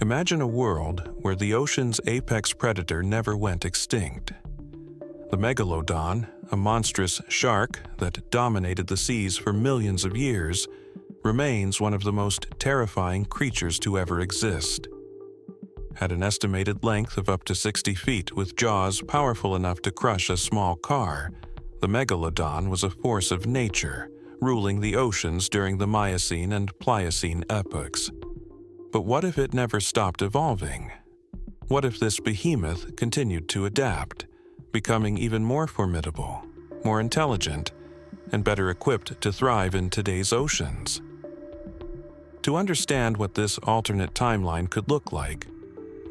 Imagine a world where the ocean's apex predator never went extinct. The megalodon, a monstrous shark that dominated the seas for millions of years, remains one of the most terrifying creatures to ever exist. At an estimated length of up to 60 feet with jaws powerful enough to crush a small car, the megalodon was a force of nature, ruling the oceans during the Miocene and Pliocene epochs. But what if it never stopped evolving? What if this behemoth continued to adapt, becoming even more formidable, more intelligent, and better equipped to thrive in today's oceans? To understand what this alternate timeline could look like,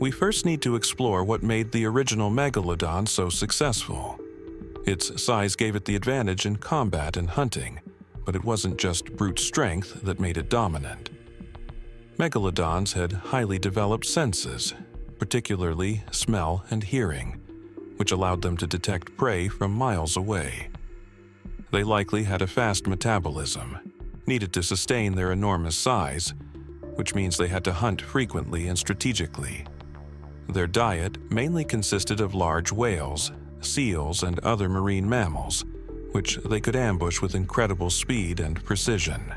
we first need to explore what made the original megalodon so successful. Its size gave it the advantage in combat and hunting, but it wasn't just brute strength that made it dominant. Megalodons had highly developed senses, particularly smell and hearing, which allowed them to detect prey from miles away. They likely had a fast metabolism, needed to sustain their enormous size, which means they had to hunt frequently and strategically. Their diet mainly consisted of large whales, seals, and other marine mammals, which they could ambush with incredible speed and precision.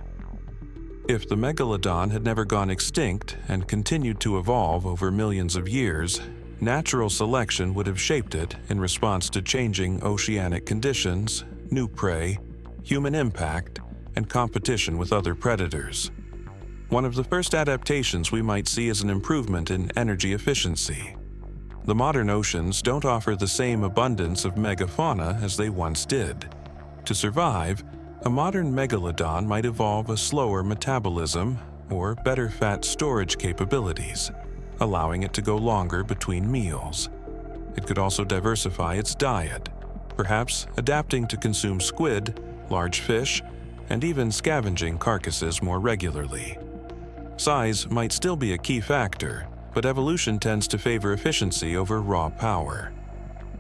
If the megalodon had never gone extinct and continued to evolve over millions of years, natural selection would have shaped it in response to changing oceanic conditions, new prey, human impact, and competition with other predators. One of the first adaptations we might see is an improvement in energy efficiency. The modern oceans don't offer the same abundance of megafauna as they once did. To survive, a modern megalodon might evolve a slower metabolism or better fat storage capabilities, allowing it to go longer between meals. It could also diversify its diet, perhaps adapting to consume squid, large fish, and even scavenging carcasses more regularly. Size might still be a key factor, but evolution tends to favor efficiency over raw power.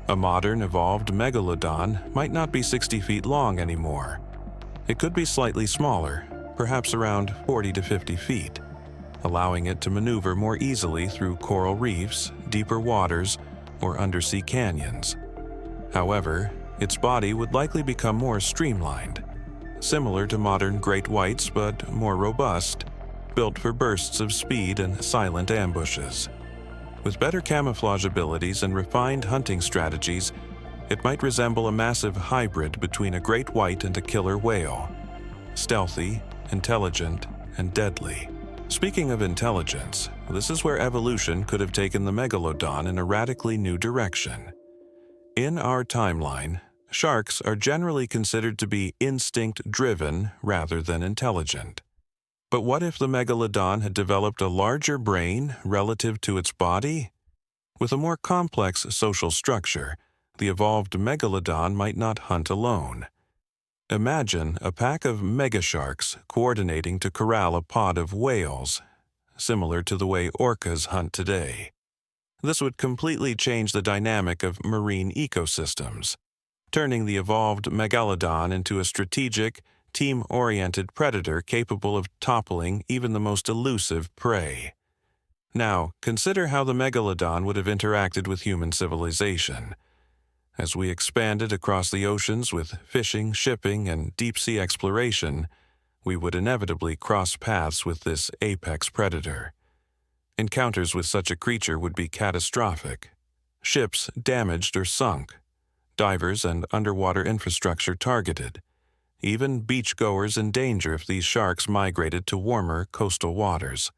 A modern, evolved megalodon might not be 60 feet long anymore. It could be slightly smaller, perhaps around 40 to 50 feet, allowing it to maneuver more easily through coral reefs, deeper waters, or undersea canyons. However, its body would likely become more streamlined, similar to modern great whites but more robust, built for bursts of speed and silent ambushes. With better camouflage abilities and refined hunting strategies, it might resemble a massive hybrid between a great white and a killer whale. Stealthy, intelligent, and deadly. Speaking of intelligence, this is where evolution could have taken the megalodon in a radically new direction. In our timeline, sharks are generally considered to be instinct-driven rather than intelligent. But what if the megalodon had developed a larger brain relative to its body? With a more complex social structure, the evolved megalodon might not hunt alone. Imagine a pack of megasharks coordinating to corral a pod of whales, similar to the way orcas hunt today. This would completely change the dynamic of marine ecosystems, turning the evolved megalodon into a strategic, team-oriented predator capable of toppling even the most elusive prey. Now, consider how the megalodon would have interacted with human civilization. As we expanded across the oceans with fishing, shipping, and deep-sea exploration, we would inevitably cross paths with this apex predator. Encounters with such a creature would be catastrophic. Ships damaged or sunk, divers and underwater infrastructure targeted, even beachgoers in danger if these sharks migrated to warmer coastal waters.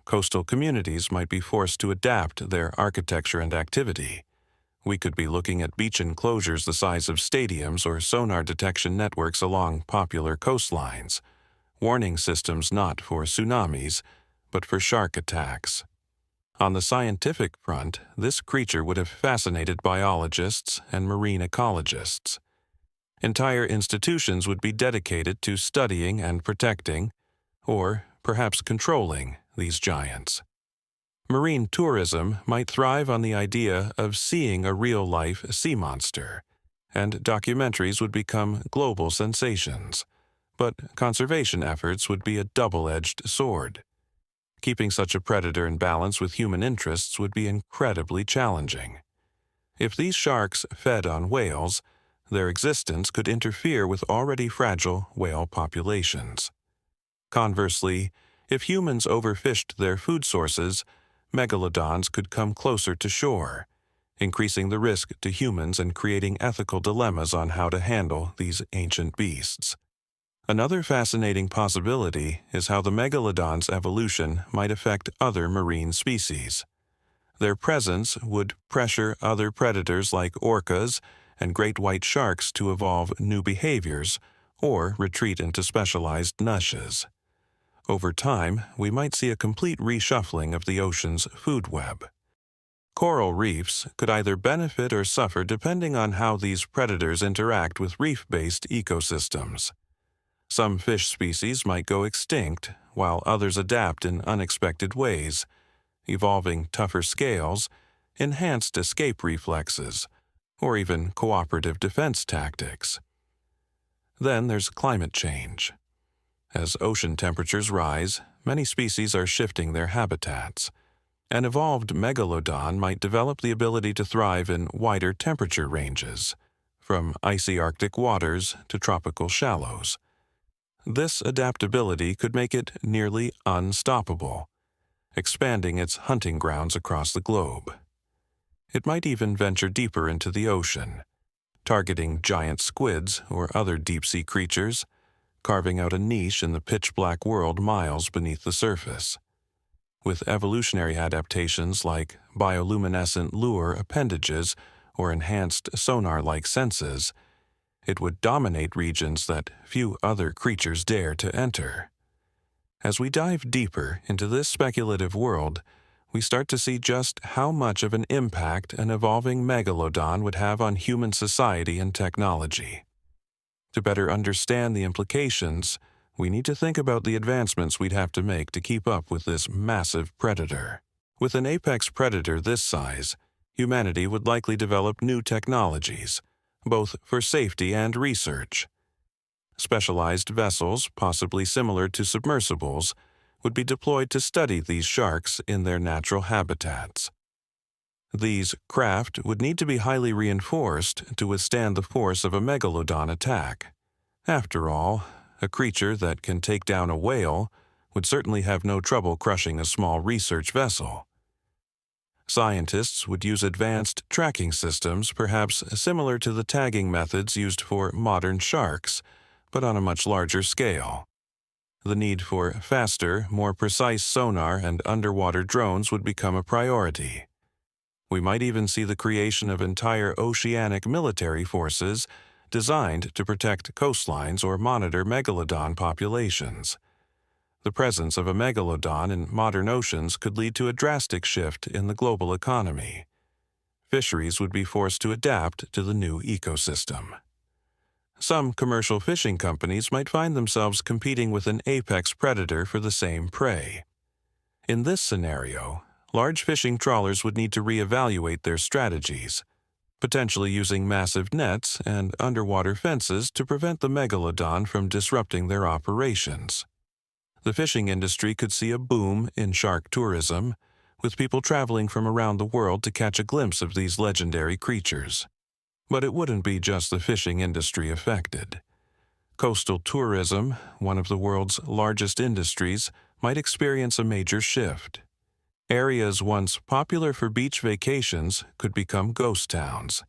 Coastal communities might be forced to adapt their architecture and activity. We could be looking at beach enclosures the size of stadiums or sonar detection networks along popular coastlines, warning systems not for tsunamis, but for shark attacks. On the scientific front, this creature would have fascinated biologists and marine ecologists. Entire institutions would be dedicated to studying and protecting, or perhaps controlling, these giants. Marine tourism might thrive on the idea of seeing a real-life sea monster, and documentaries would become global sensations. But conservation efforts would be a double-edged sword. Keeping such a predator in balance with human interests would be incredibly challenging. If these sharks fed on whales, their existence could interfere with already fragile whale populations. Conversely, if humans overfished their food sources, megalodons could come closer to shore, increasing the risk to humans and creating ethical dilemmas on how to handle these ancient beasts. Another fascinating possibility is how the megalodon's evolution might affect other marine species. Their presence would pressure other predators like orcas and great white sharks to evolve new behaviors or retreat into specialized niches. Over time, we might see a complete reshuffling of the ocean's food web. Coral reefs could either benefit or suffer depending on how these predators interact with reef-based ecosystems. Some fish species might go extinct, while others adapt in unexpected ways, evolving tougher scales, enhanced escape reflexes, or even cooperative defense tactics. Then there's climate change. As ocean temperatures rise, many species are shifting their habitats. An evolved megalodon might develop the ability to thrive in wider temperature ranges, from icy Arctic waters to tropical shallows. This adaptability could make it nearly unstoppable, expanding its hunting grounds across the globe. It might even venture deeper into the ocean, targeting giant squids or other deep-sea creatures, carving out a niche in the pitch-black world miles beneath the surface. With evolutionary adaptations like bioluminescent lure appendages or enhanced sonar-like senses, it would dominate regions that few other creatures dare to enter. As we dive deeper into this speculative world, we start to see just how much of an impact an evolving megalodon would have on human society and technology. To better understand the implications, we need to think about the advancements we'd have to make to keep up with this massive predator. With an apex predator this size, humanity would likely develop new technologies, both for safety and research. Specialized vessels, possibly similar to submersibles, would be deployed to study these sharks in their natural habitats. These craft would need to be highly reinforced to withstand the force of a megalodon attack. After all, a creature that can take down a whale would certainly have no trouble crushing a small research vessel. Scientists would use advanced tracking systems, perhaps similar to the tagging methods used for modern sharks, but on a much larger scale. The need for faster, more precise sonar and underwater drones would become a priority. We might even see the creation of entire oceanic military forces designed to protect coastlines or monitor megalodon populations. The presence of a megalodon in modern oceans could lead to a drastic shift in the global economy. Fisheries would be forced to adapt to the new ecosystem. Some commercial fishing companies might find themselves competing with an apex predator for the same prey. In this scenario, large fishing trawlers would need to reevaluate their strategies, potentially using massive nets and underwater fences to prevent the megalodon from disrupting their operations. The fishing industry could see a boom in shark tourism, with people traveling from around the world to catch a glimpse of these legendary creatures. But it wouldn't be just the fishing industry affected. Coastal tourism, one of the world's largest industries, might experience a major shift. Areas once popular for beach vacations could become ghost towns,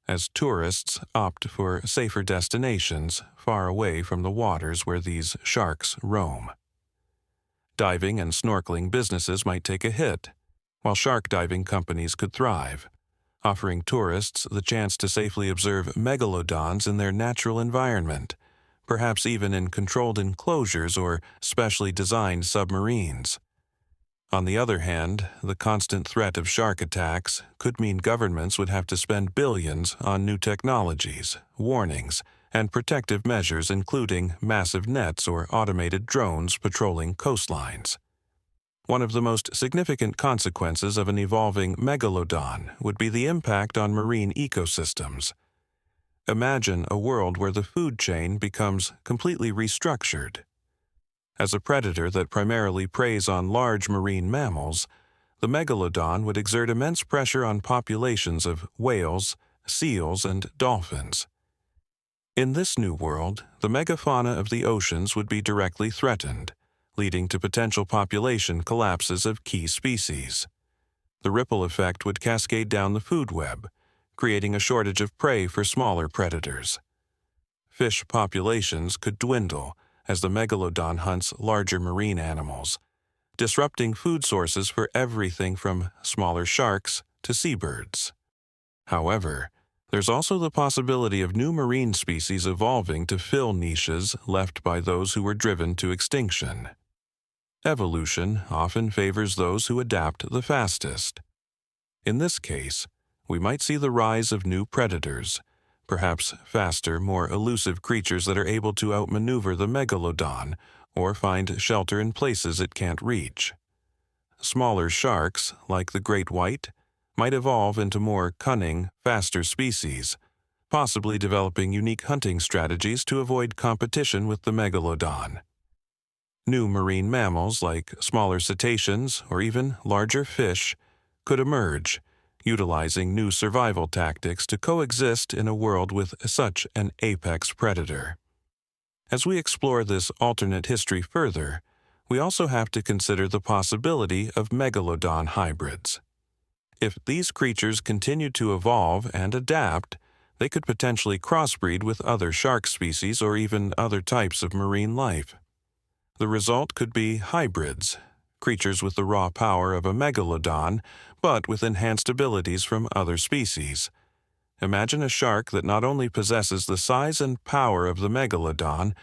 as tourists opt for safer destinations far away from the waters where these sharks roam. Diving and snorkeling businesses might take a hit, while shark diving companies could thrive, offering tourists the chance to safely observe megalodons in their natural environment, perhaps even in controlled enclosures or specially designed submarines. On the other hand, the constant threat of shark attacks could mean governments would have to spend billions on new technologies, warnings, and protective measures, including massive nets or automated drones patrolling coastlines. One of the most significant consequences of an evolving megalodon would be the impact on marine ecosystems. Imagine a world where the food chain becomes completely restructured. As a predator that primarily preys on large marine mammals, the megalodon would exert immense pressure on populations of whales, seals, and dolphins. In this new world, the megafauna of the oceans would be directly threatened, leading to potential population collapses of key species. The ripple effect would cascade down the food web, creating a shortage of prey for smaller predators. Fish populations could dwindle as the megalodon hunts larger marine animals, disrupting food sources for everything from smaller sharks to seabirds. However, there's also the possibility of new marine species evolving to fill niches left by those who were driven to extinction. Evolution often favors those who adapt the fastest. In this case, we might see the rise of new predators, perhaps faster, more elusive creatures that are able to outmaneuver the megalodon or find shelter in places it can't reach. Smaller sharks, like the great white, might evolve into more cunning, faster species, possibly developing unique hunting strategies to avoid competition with the megalodon. New marine mammals like smaller cetaceans or even larger fish could emerge, utilizing new survival tactics to coexist in a world with such an apex predator. As we explore this alternate history further, we also have to consider the possibility of megalodon hybrids. If these creatures continue to evolve and adapt, they could potentially crossbreed with other shark species or even other types of marine life. The result could be hybrids, creatures with the raw power of a megalodon, but with enhanced abilities from other species. Imagine a shark that not only possesses the size and power of the megalodon,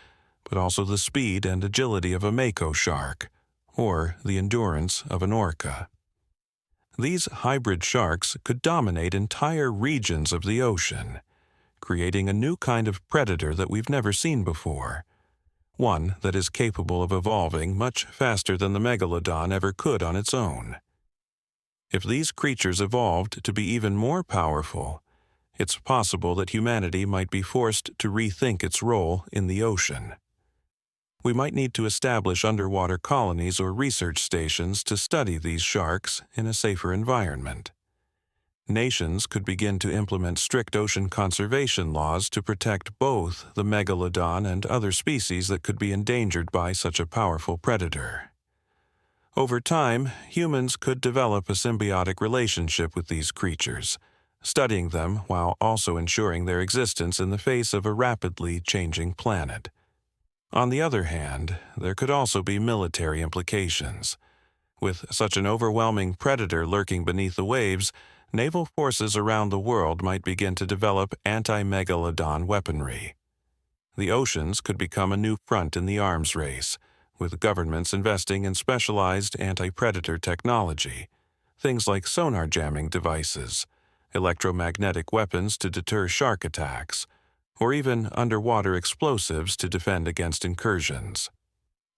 but also the speed and agility of a mako shark, or the endurance of an orca. These hybrid sharks could dominate entire regions of the ocean, creating a new kind of predator that we've never seen before, one that is capable of evolving much faster than the megalodon ever could on its own. If these creatures evolved to be even more powerful, it's possible that humanity might be forced to rethink its role in the ocean. We might need to establish underwater colonies or research stations to study these sharks in a safer environment. Nations could begin to implement strict ocean conservation laws to protect both the megalodon and other species that could be endangered by such a powerful predator. Over time, humans could develop a symbiotic relationship with these creatures, studying them while also ensuring their existence in the face of a rapidly changing planet. On the other hand, there could also be military implications. With such an overwhelming predator lurking beneath the waves, naval forces around the world might begin to develop anti-megalodon weaponry. The oceans could become a new front in the arms race, with governments investing in specialized anti-predator technology, things like sonar jamming devices, electromagnetic weapons to deter shark attacks, or even underwater explosives to defend against incursions.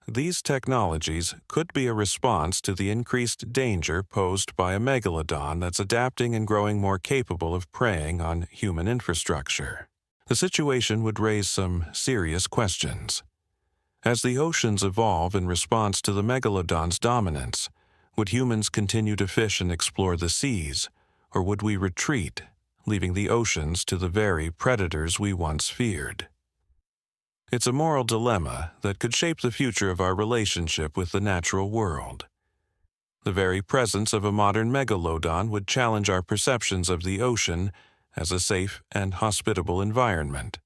These technologies could be a response to the increased danger posed by a megalodon that's adapting and growing more capable of preying on human infrastructure. The situation would raise some serious questions. As the oceans evolve in response to the megalodon's dominance, would humans continue to fish and explore the seas, or would we retreat, leaving the oceans to the very predators we once feared? It's a moral dilemma that could shape the future of our relationship with the natural world. The very presence of a modern megalodon would challenge our perceptions of the ocean as a safe and hospitable environment.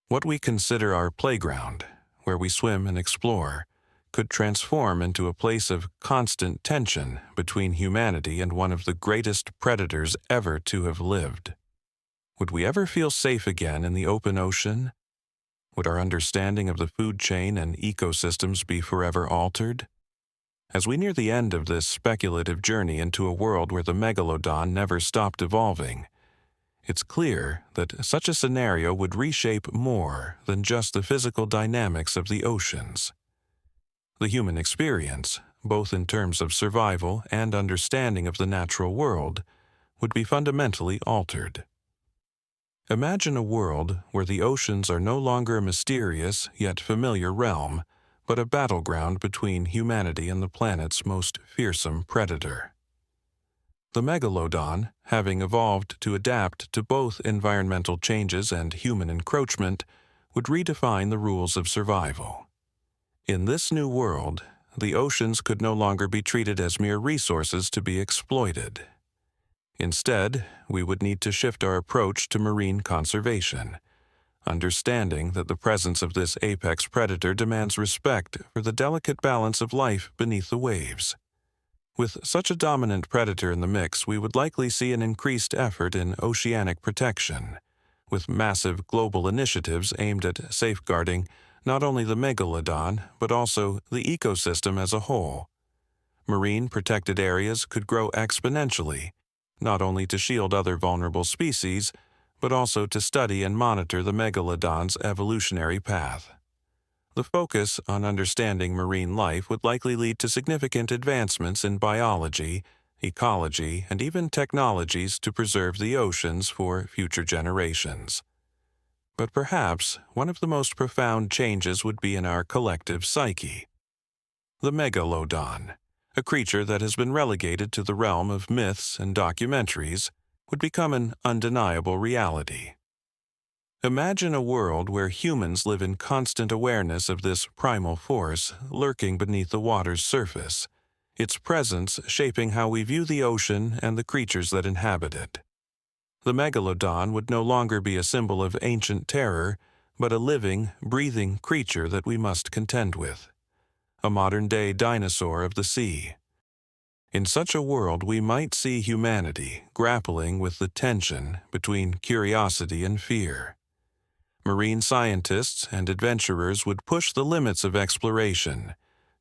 What we consider our playground, where we swim and explore, could transform into a place of constant tension between humanity and one of the greatest predators ever to have lived. Would we ever feel safe again in the open ocean? Would our understanding of the food chain and ecosystems be forever altered? As we near the end of this speculative journey into a world where the megalodon never stopped evolving, it's clear that such a scenario would reshape more than just the physical dynamics of the oceans. The human experience, both in terms of survival and understanding of the natural world, would be fundamentally altered. Imagine a world where the oceans are no longer a mysterious yet familiar realm, but a battleground between humanity and the planet's most fearsome predator. The megalodon, having evolved to adapt to both environmental changes and human encroachment, would redefine the rules of survival. In this new world, the oceans could no longer be treated as mere resources to be exploited. Instead, we would need to shift our approach to marine conservation, understanding that the presence of this apex predator demands respect for the delicate balance of life beneath the waves. With such a dominant predator in the mix, we would likely see an increased effort in oceanic protection, with massive global initiatives aimed at safeguarding not only the megalodon, but also the ecosystem as a whole. Marine protected areas could grow exponentially, not only to shield other vulnerable species, but also to study and monitor the megalodon's evolutionary path. The focus on understanding marine life would likely lead to significant advancements in biology, ecology, and even technologies to preserve the oceans for future generations. But perhaps one of the most profound changes would be in our collective psyche. The megalodon, a creature that has been relegated to the realm of myths and documentaries, would become an undeniable reality. Imagine a world where humans live in constant awareness of this primal force lurking beneath the water's surface, its presence shaping how we view the ocean and the creatures that inhabit it. The megalodon would no longer be a symbol of ancient terror, but a living, breathing creature that we must contend with, a modern-day dinosaur of the sea. In such a world, we might see humanity grappling with the tension between curiosity and fear. Marine scientists and adventurers would push the limits of exploration,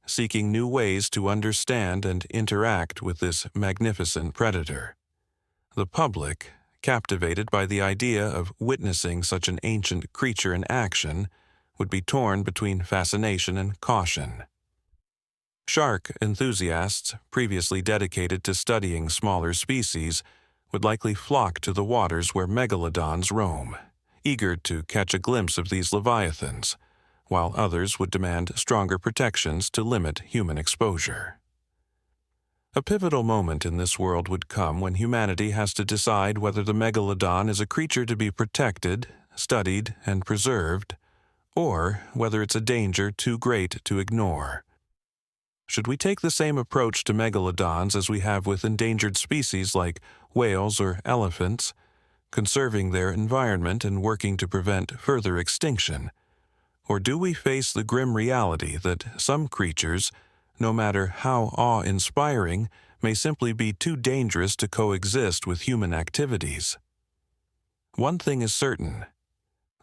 seeking new ways to understand and interact with this magnificent predator. The public, captivated by the idea of witnessing such an ancient creature in action, would be torn between fascination and caution. Shark enthusiasts, previously dedicated to studying smaller species, would likely flock to the waters where megalodons roam, eager to catch a glimpse of these leviathans, while others would demand stronger protections to limit human exposure. A pivotal moment in this world would come when humanity has to decide whether the megalodon is a creature to be protected, studied, and preserved, or whether it's a danger too great to ignore. Should we take the same approach to megalodons as we have with endangered species like whales or elephants, conserving their environment and working to prevent further extinction? Or do we face the grim reality that some creatures, no matter how awe-inspiring, may simply be too dangerous to coexist with human activities? One thing is certain: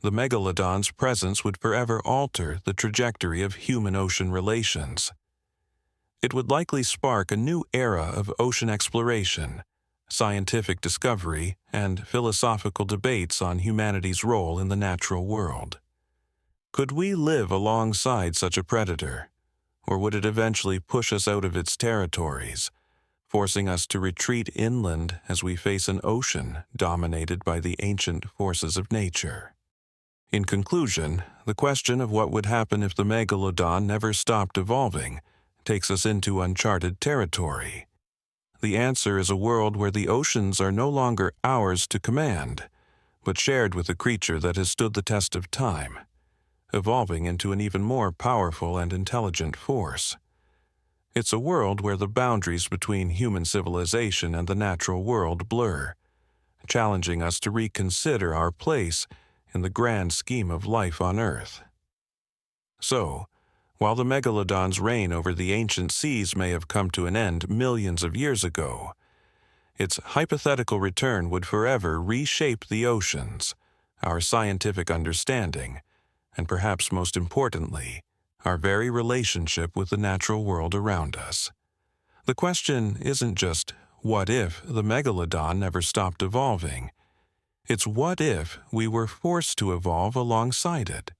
the megalodon's presence would forever alter the trajectory of human-ocean relations. It would likely spark a new era of ocean exploration, scientific discovery, and philosophical debates on humanity's role in the natural world. Could we live alongside such a predator, or would it eventually push us out of its territories, forcing us to retreat inland as we face an ocean dominated by the ancient forces of nature? In conclusion, the question of what would happen if the megalodon never stopped evolving takes us into uncharted territory. The answer is a world where the oceans are no longer ours to command, but shared with a creature that has stood the test of time, evolving into an even more powerful and intelligent force. It's a world where the boundaries between human civilization and the natural world blur, challenging us to reconsider our place in the grand scheme of life on Earth. So, while the megalodon's reign over the ancient seas may have come to an end millions of years ago, its hypothetical return would forever reshape the oceans, our scientific understanding, and perhaps most importantly, our very relationship with the natural world around us. The question isn't just, what if the megalodon never stopped evolving? It's what if we were forced to evolve alongside it?